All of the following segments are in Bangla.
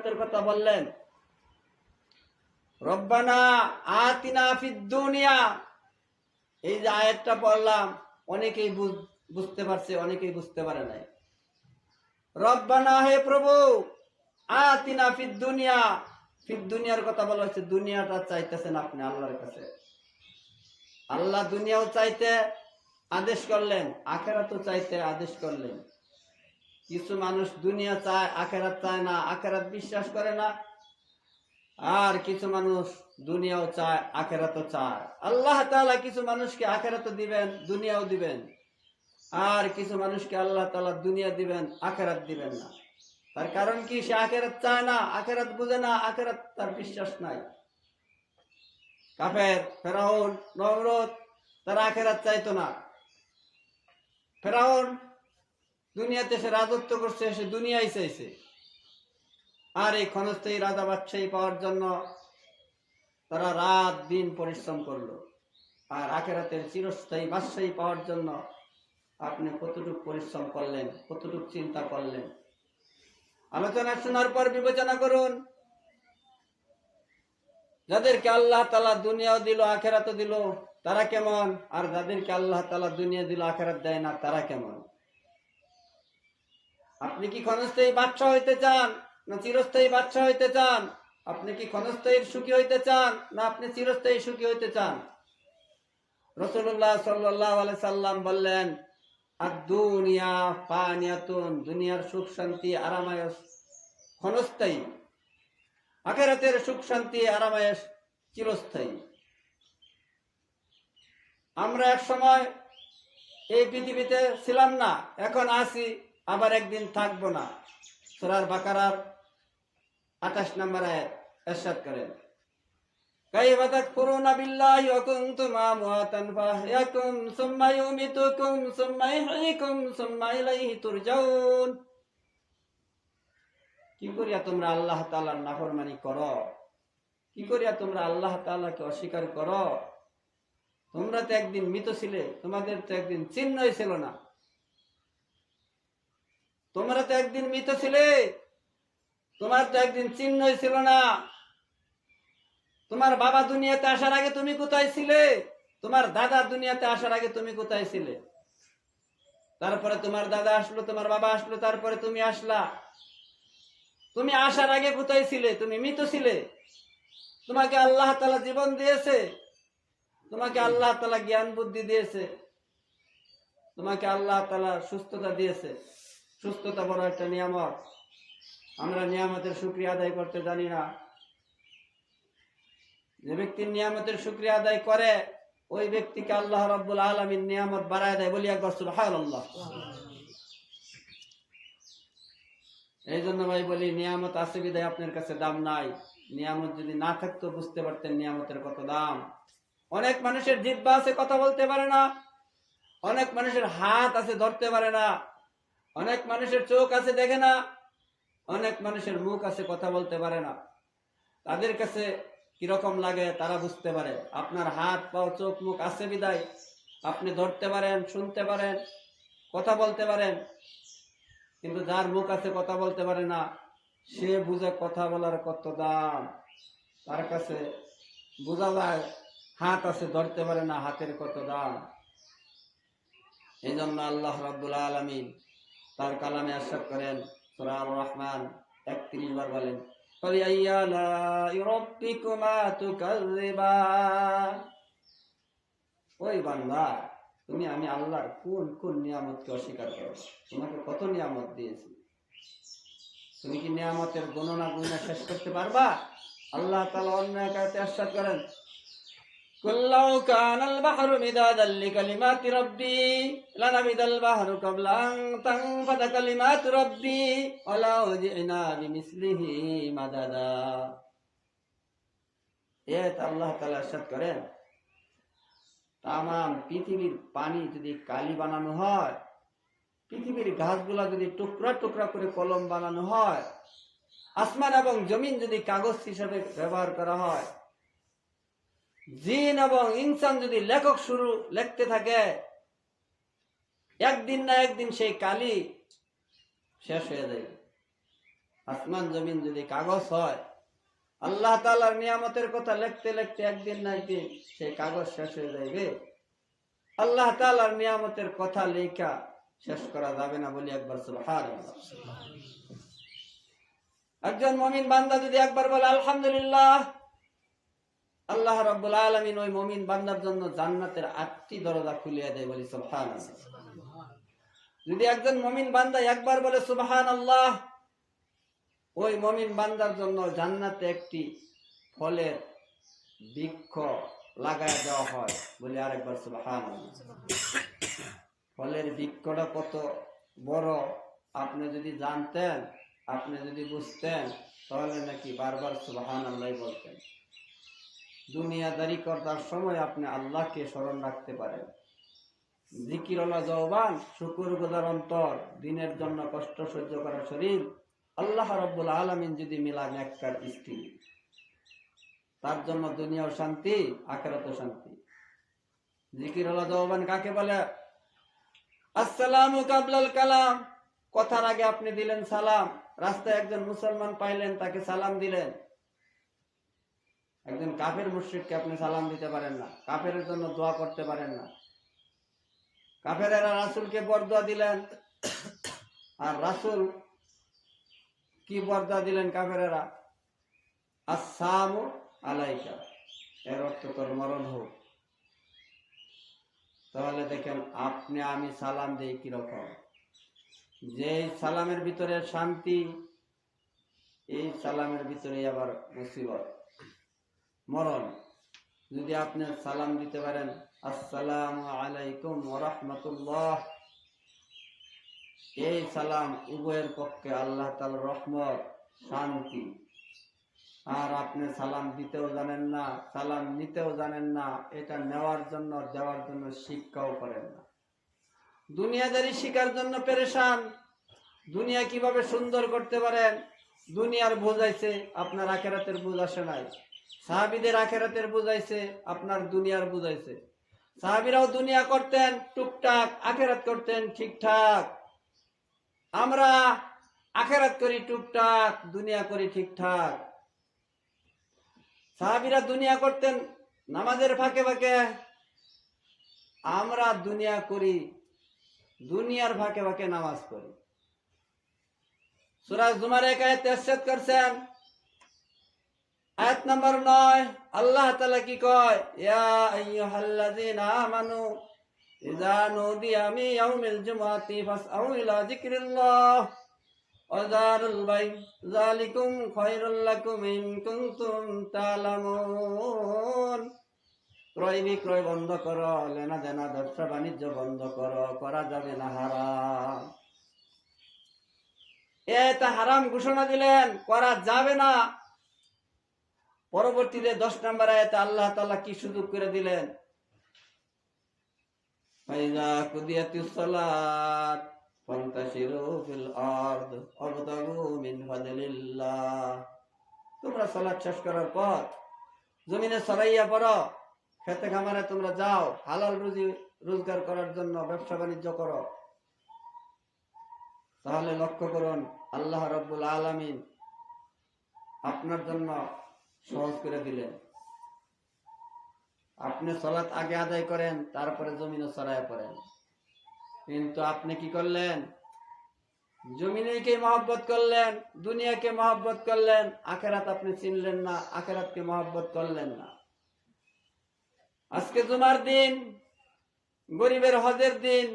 আখিরাতের কথা বললেন। রব্বানা আতিনা ফিদ দুনিয়া, এই যে আয়াতটা পড়লাম অনেকেই বুঝতে পারছে, অনেকেই বুঝতে পারে নাই। রব্বানা, হে প্রভু, আতিনা ফিদ দুনিয়া, ফিদ দুনিয়ার কথা বলা হচ্ছে। দুনিয়াটা চাইতেছেন আপনি আল্লাহর কাছে। আল্লাহ দুনিয়াও চাইতে আদেশ করলেন, আখিরাতও চাইতে আদেশ করলেন। কিছু মানুষ দুনিয়া চায়, আখিরাত চায় না, আখিরাত বিশ্বাস করে না। আর কিছু মানুষ দুনিয়াও চায়, আখিরাতও চায়। আল্লাহ তাআলা কিছু মানুষকে আখিরাতও দিবেন, দুনিয়াও দিবেন। আর কিছু মানুষকে আল্লাহ তাআলা দুনিয়া দিবেন, আখিরাত দিবেন না। তার কারণ কি? সে আখিরাত চায় না, আখিরাত বুঝে না, আখিরাত তার বিশ্বাস নাই। কাফের, ফেরাউন, নমরুদ, তারা আখিরাত চাইতো না। ফেরাউন দুনিয়াতে সে রাজত্ব করছে, সে দুনিয়াই চাইছে। আর এই ক্ষণস্থায়ী রাজা বাদশাহী পাওয়ার জন্য তারা রাত দিন পরিশ্রম করলো। আর আখিরাতের চিরস্থায়ী বাদশাহী পাওয়ার জন্য আপনি কতটুকু পরিশ্রম করলেন, কতটুকু চিন্তা করলেন? আলোচনা শোনার পর বিবেচনা করুন। যাদেরকে আল্লাহ তাআলা দুনিয়াও দিল, আখিরাতও দিল, তারা কেমন? আর যাদেরকে আল্লাহ তাআলা দুনিয়া দিল, আখিরাত দেয় না, তারা কেমন? আপনি কি ক্ষণস্থায়ী বাদশা হইতে চান, না চিরস্থায়ী বাদশা হইতে চান? আপনি কি ক্ষণস্থায়ী সুখী হইতে চান, না আপনি চিরস্থায়ী সুখী হইতে চান? রাসূলুল্লাহ সাল্লাল্লাহু আলাইহি সাল্লাম বললেন, আদ-দুনিয়া ফানিয়াতুন, দুনিয়ার সুখ শান্তি আরামায়েশ ক্ষণস্থায়ী, আখিরাতের সুখ শান্তি আরামায়েশ চিরস্থায়ী। আমরা এক সময় এই পৃথিবীতে ছিলাম না, এখন আছি, আবার একদিন থাকবো না। সূরা বাকারার 28 নম্বর আয়াত ইরশাদ করেন, কাইফা তাকফুরুনা বিল্লাহি ওয়া কুনতুম আমওয়াতান ফাহইয়াকুম সুম্মা ইউমিতুকুম সুম্মা ইহয়িকুম সুম্মা ইলাইহি তুরজাউন। কি করিয়া তোমরা আল্লাহ তাআলার নাফরমানি করো? কি করিয়া তোমরা আল্লাহ তাআলাকে অস্বীকার করো? তোমরা তো একদিন মৃত ছিলে, তোমাদের তো একদিন চিহ্নই ছিল না। তোমরা তো একদিন মৃত ছিলে, তোমার তো একদিন চিহ্নই ছিল না। তোমার বাবা দুনিয়াতে আসার আগে তুমি কোথায় ছিলে? তোমার দাদা দুনিয়াতে আসার আগে তুমি কোথায় ছিলে? তারপরে তোমার দাদা আসলো, তোমার বাবা আসলো, তারপরে তুমি আসলা। তুমি আসার আগে কোথায় ছিলে? তুমি মৃত ছিলে। তোমাকে আল্লাহ তাআলা জীবন দিয়েছে, তোমাকে আল্লাহ তাআলা জ্ঞান বুদ্ধি দিয়েছে, তোমাকে আল্লাহ তাআলা সুস্থতা দিয়েছে। সুস্থতা বড় একটা নিয়ামত। আমরা নিয়ামতের শুকরিয়া আদায় করতে জানি না। যে ব্যক্তি নিয়ামতের শুকরিয়া আদায় করে, ওই ব্যক্তিকে আল্লাহ রাব্বুল আলামিন নিয়ামত বাড়ায় দেয়। বলি একবার সুবহানাল্লাহ। এই জন্য ভাই বলি, নিয়ামত আছে বিধায় আপনার কাছে দাম নাই। নিয়ামত যদি না থাকতো বুঝতে পারতেন নিয়ামতের কত দাম। অনেক মানুষের জিহ্বা আছে, কথা বলতে পারে না। অনেক মানুষের হাত আছে, ধরতে পারে না। অনেক মানুষের চোখ আছে, দেখে না। অনেক মানুষের মুখ আছে, কথা বলতে পারে না। তাদের কাছে কিরকম লাগে তারা বুঝতে পারে। আপনার হাত, পাও, চোখ, মুখ আছে বিদায় আপনি ধরতে পারেন, শুনতে পারেন, কথা বলতে পারেন। কিন্তু যার মুখ আছে, কথা বলতে পারে না, সে বুঝে কথা বলার কত দাম। তার কাছে বোঝা যায় হাত আছে, ধরতে পারে না, হাতের কত দাম। এই জন্য আল্লাহ রাব্বুল আলামিন তার কালামে ইরশাদ করেন, সূরা আর-রহমান 31 বার বলেন, ফাবিআইয়ি আলাই রাব্বিকুমা তুকাযযিবান। ওই বান্দা, তুমি আমি আল্লাহর কোন কোন নিয়ামতকে অস্বীকার করো? তোমাকে কত নিয়ামত দিয়েছি, তুমি কি নিয়ামতের গণনা শেষ করতে পারবা? আল্লাহ তাআলা অন্য এক আয়াতে ইরশাদ করেন, কুল্লাউ কানাল বাহরু মিদাদাল লিকালিমাতি রাব্বি লানাবিদাল বাহরু ক্বাবলা আন তানফাদা কালিমাতু রাব্বি ওয়ালাউ জি'না বিমিসলিহি মাদাদা। এত আল্লাহ তাআলা ইরশাদ করেন, তামাম পৃথিবীর পানি যদি কালি বানানো হয়, পৃথিবীর গাছগুলা যদি টুকরা টুকরা করে কলম বানানো হয়, আসমান এবং জমিন যদি কাগজ হিসেবে ব্যবহার করা হয়, জিন এবং ইনসান যদি লেখক শুরু লিখতে থাকে, একদিন না একদিন সেই কালি শেষ হয়ে যাবে। আসমান জমিন যদি কাগজ হয়, আল্লাহ তাআলার নিয়ামতের কথা লিখতে লিখতে একদিন না একদিন সেই কাগজ শেষ হয়ে যাবে। আল্লাহ তাআলার নিয়ামতের কথা লেখা শেষ করা যাবে না, বলি একবার সুবহানাল্লাহ। একজন মুমিন বান্দা যদি একবার বলে আলহামদুলিল্লাহ, আল্লাহ রাব্বুল আলামিন ওই মুমিন বান্দার জন্য জান্নাতের 8টি দরজা খুলিয়ে দেয়, বলি সুবহানাল্লাহ। যদি একজন মুমিন বান্দা একবার বলে সুবহানাল্লাহ, ওই মুমিন বান্দার জন্য জান্নাতে একটি ফলের বৃক্ষ লাগায় দেওয়া হয়, বলি আরেকবার সুবহানাল্লাহ। ফলের বৃক্ষটা কত বড় আপনি যদি জানতেন, আপনি যদি বুঝতেন, তাহলে নাকি বারবার সুবহানাল্লাহ বলতেন। দুনিয়াদারি করার সময় আপনি আল্লাহকে স্মরণ রাখতে পারেন। জিকিরওয়ালা জওবান, শুকরগুজার অন্তর, দিনের জন্য কষ্ট সহ্য করা শরীর, আল্লাহ রাব্বুল আলামিন যদি মিলান একটার স্ত্রী, তার জন্য দুনিয়াও শান্তি, আখিরাতেও শান্তি। জিকিরওয়ালা জওবান কাকে বলে? আসসালামু কাবলাল কালাম, কথার আগে আপনি দিলেন সালাম। রাস্তায় একজন মুসলমান পাইলেন, তাকে সালাম দিলেন। একজন কাফের মুশরিককে আপনি সালাম দিতে পারেন না, কাফেরের জন্য দোয়া করতে পারেন না। কাফেরেরা রাসূলকে বরদোয়া দিলেন, আর রাসূল কি বরদোয়া দিলেন কাফেরেরা? আসসালামু আলাইকা, এর অর্থ তোর মরণ হোক। তাহলে দেখেন আপনি আমি সালাম দেই কিরকম, যে সালামের ভিতরে শান্তি, এই সালামের ভিতরে আবার মুসিবত, মরণ। যদি আপনি সালাম দিতে পারেন আসসালামু আলাইকুম ওয়া রাহমাতুল্লাহ, এই সালাম উভয়ের পক্ষে আল্লাহ তাআলার রহমত, শান্তি। আর আপনি সালাম দিতেও জানেন না, সালাম নিতেও জানেন না, এটা নেওয়ার জন্য দেওয়ার জন্য শিক্ষাও করেন না। দুনিয়াদারি শিকার জন্য পেরেশান। দুনিয়া কিভাবে সুন্দর করতে পারেন, দুনিয়ার বোঝাইছে, আপনার আখিরাতের বুঝ আসে নাই। সাহাবীদের আখিরাতের বুঝাইছে, আপনার দুনিয়ার বুঝাইছে। সাহাবীরাও দুনিয়া করতেন টুকটাক, আখিরাত করতেন ঠিকঠাক। আমরা আখিরাত করি টুকটাক, দুনিয়া করি ঠিকঠাক। সাহাবীরা দুনিয়া করতেন নামাজের ফাঁকে ফাঁকে, আমরা দুনিয়া করি দুনিয়ার ফাঁকে ফাঁকে নামাজ পড়ি। সূরা জুমার 1 আয়াতে ইরশাদ করেছেন, আয়াত নম্বর 9, আল্লাহ তাআলা কি কয়? ইয়া আইয়ুহাল্লাযীনা আমানু ইযা নুদিয়া মিন ইয়াউমিল জুমআতি ফাসআউ ইলা যিকরিল্লাহ ওয়া যারুল বাই যালিকুম খায়রুল লাকুম ইন কুনতুম তা'লামুন। ক্রয় বিক্রয় বন্ধ করো, লেনা দেনা ব্যবসা বাণিজ্য বন্ধ করো, করা যাবে না হারাম। এটা হারাম ঘোষণা দিলেন, করা যাবে না। পরবর্তীতে 10 নম্বর আয়াতে আল্লাহ তাআলা কি সুযোগ করে দিলেন? ফাইজা কুদিয়াতিস সালাত ফান্তাশিরু ফিল আরদ ওয়াবতাগু মিন ফাদলিল্লাহ। তোমরা সালাত শেষ করার পর জমিনে ছড়াইয়া পড়ো, খেতে খামারে তোমরা যাও, হালাল রুজি রোজগার করার জন্য ব্যবসা বাণিজ্য করো। তাহলে লক্ষ্য করুন, আল্লাহ রাব্বুল আলামিন আপনার জন্য সহজ করে দিলেন। আপনি সালাত আগে আদায় করেন, তারপরে জমিনে ছড়াইয়া পড়েন। কিন্তু আপনি কি করলেন? জমিনকে মহব্বত করলেন, দুনিয়াকে মহব্বত করলেন, আখিরাত আপনি চিনলেন না, আখিরাতকে মহব্বত করলেন না। আজকে জুমার দিন, গরিবের হজের দিন,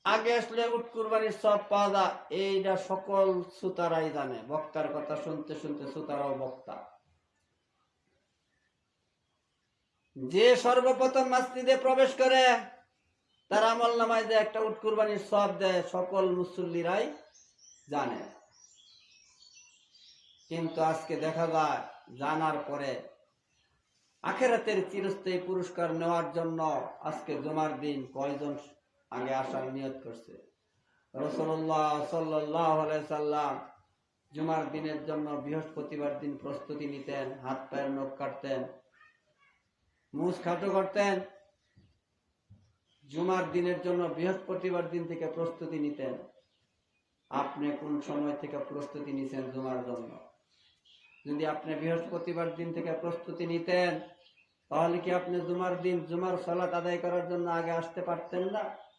আগে আসলে উট কুরবানির সব পাওয়া যায়, এইটা সকল শ্রোতারাই জানে। বক্তার কথা শুনতে শুনতে শ্রোতারাও বক্তা। যে সর্বপ্রথম মসজিদে প্রবেশ করে, তার আমলনামায় যে একটা উট কুরবানির সব দেয়, সকল মুসল্লিরাই জানে। কিন্তু আজকে দেখা যায়, জানার পরে আখিরাতের চিরস্থায়ী পুরস্কার নেওয়ার জন্য আজকে জুমার দিন কয়জন আগে আসার নিয়ত করছে? রাসূলুল্লাহ সাল্লাল্লাহু আলাইহি সাল্লাম জুমার দিনের জন্য বৃহস্পতিবার দিন প্রস্তুতি নিতেন, হাত পায়ের নখ কাটতেন, মুখ খাটো করতেন। জুমার দিনের জন্য বৃহস্পতিবার দিন থেকে প্রস্তুতি নিতেন। আপনি কোন সময় থেকে প্রস্তুতি নিছেন জুমার জন্য? যদি আপনি বৃহস্পতিবার দিন থেকে প্রস্তুতি নিতেন, তাহলে কি আপনি জুমার দিন জুমার সালাত আদায় করার জন্য আগে আসতে পারতেন না?